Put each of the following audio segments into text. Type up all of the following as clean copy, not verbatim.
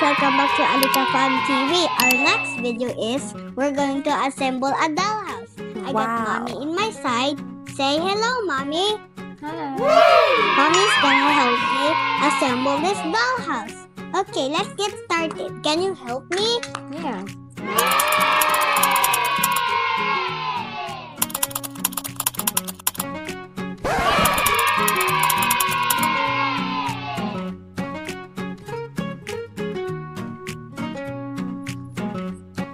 welcome back to AnikaFamTV. Our next video is we're going to assemble a dollhouse. I got Mommy in my side. Say hello, Mommy. Hi. Mommy's gonna help me assemble this dollhouse. Okay, let's get started. Can you help me? Yeah.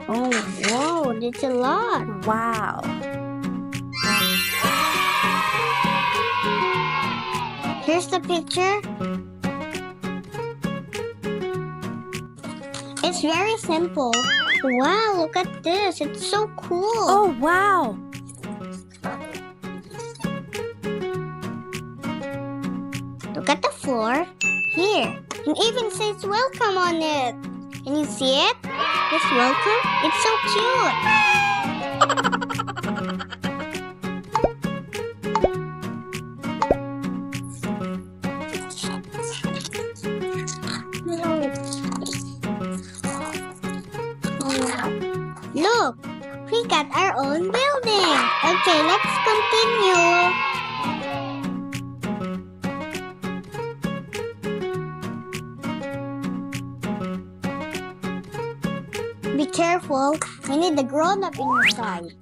Oh, whoa, that's a lot. Wow. Here's the picture. It's very simple. Wow, look at this. It's so cool. Oh, wow. Look at the floor. Here. It even says welcome on it. Can you see it? This welcome? It's so cute. Look, we got our own building. Okay, let's continue. Be careful, we need the grown-up inside.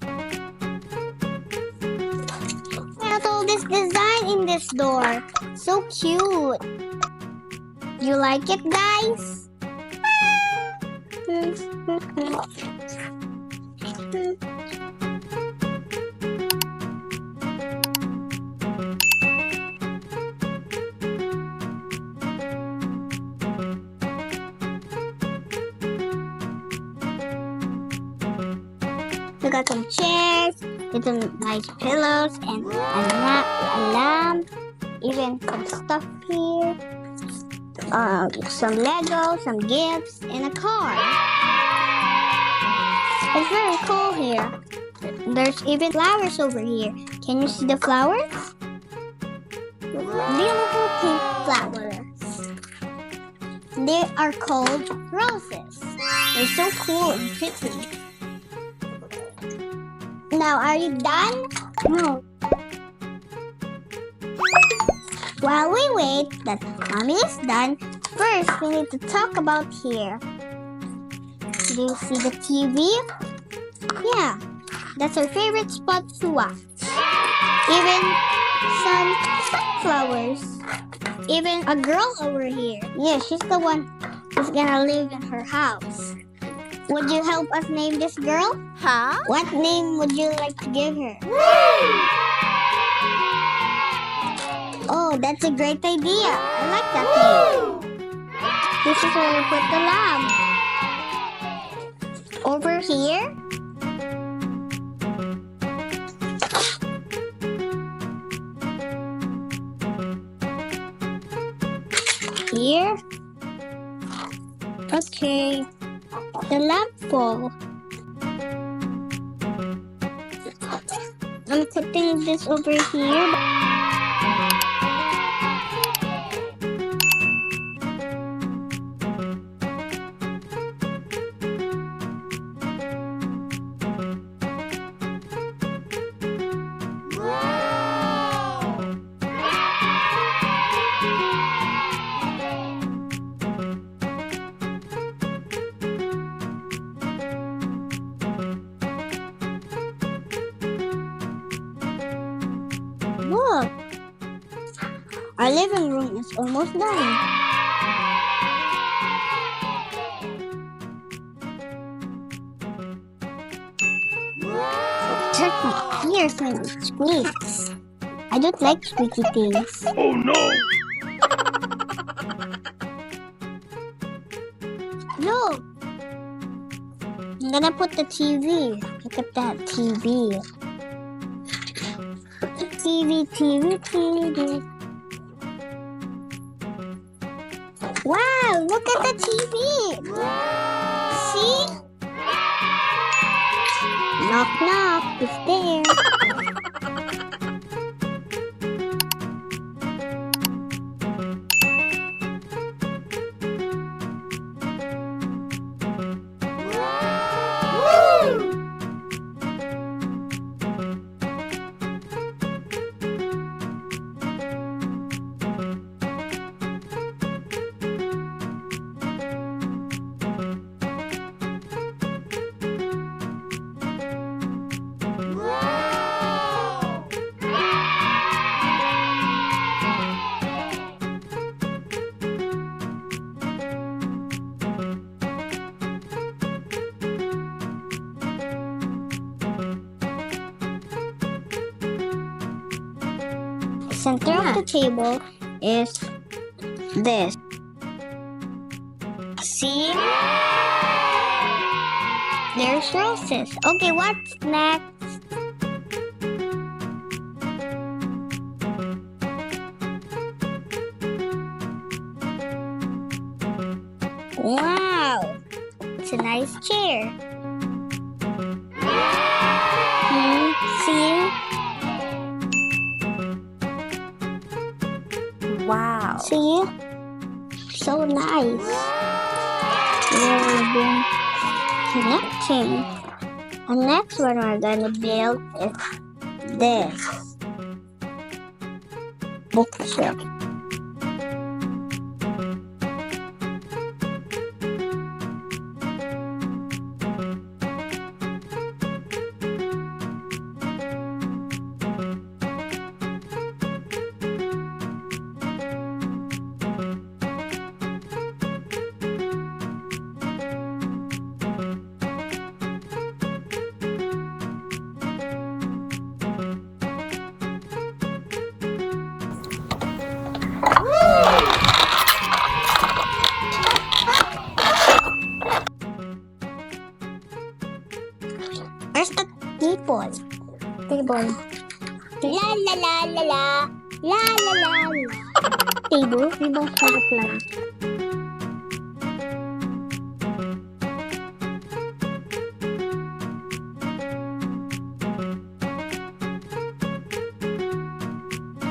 Look at all this design in this door. So cute. You like it, guys? We got some chairs, little nice pillows, and a lamp, even some stuff here. Some Lego, some gifts, and a car. It's very cool here. There's even flowers over here. Can you see the flowers? Beautiful pink flowers. They are called roses. They're so cool and pretty. Now, are you done? No. While we wait that Mommy is done, first we need to talk about here. Do you see the TV? Yeah, that's our favorite spot to watch. Even some sunflowers. Even a girl over here. Yeah, she's the one who's gonna live in her house. Would you help us name this girl? Huh? What name would you like to give her? Oh, that's a great idea. I like that name. This is where we put the lamp. Over here. Here. Okay. The lamp ball. I'm putting this over here. Look, our living room is almost done. Check my ears when it squeaks. I don't like squeaky things. Oh no! Look, I'm gonna put the TV. Look at that TV. TV. Wow, look at the TV. See? Knock, knock, it's there. center of the table is this. See? There's roses. Okay, what's next? Wow! It's a nice chair. See? Wow. See? So nice. We've been connecting. The next one we're gonna build is this bookshelf. Where's the table? Table. La la la la la. La la la la. Table? We don't have a plan.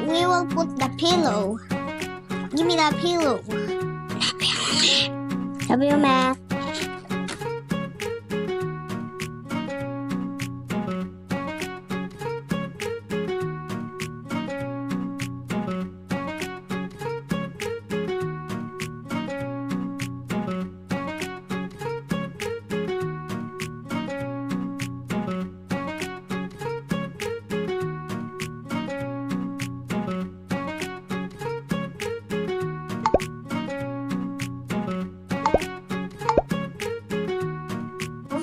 We will put the pillow. Give me the pillow. Sabi mo, Ma.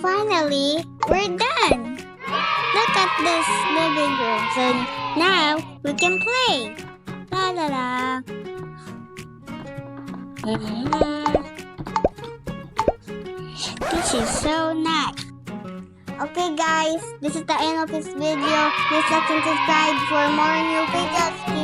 Finally, we're done. Look at this living room. So now we can play. La la la. This is so nice. Okay guys, this is the end of this video. Please like and subscribe for more new videos.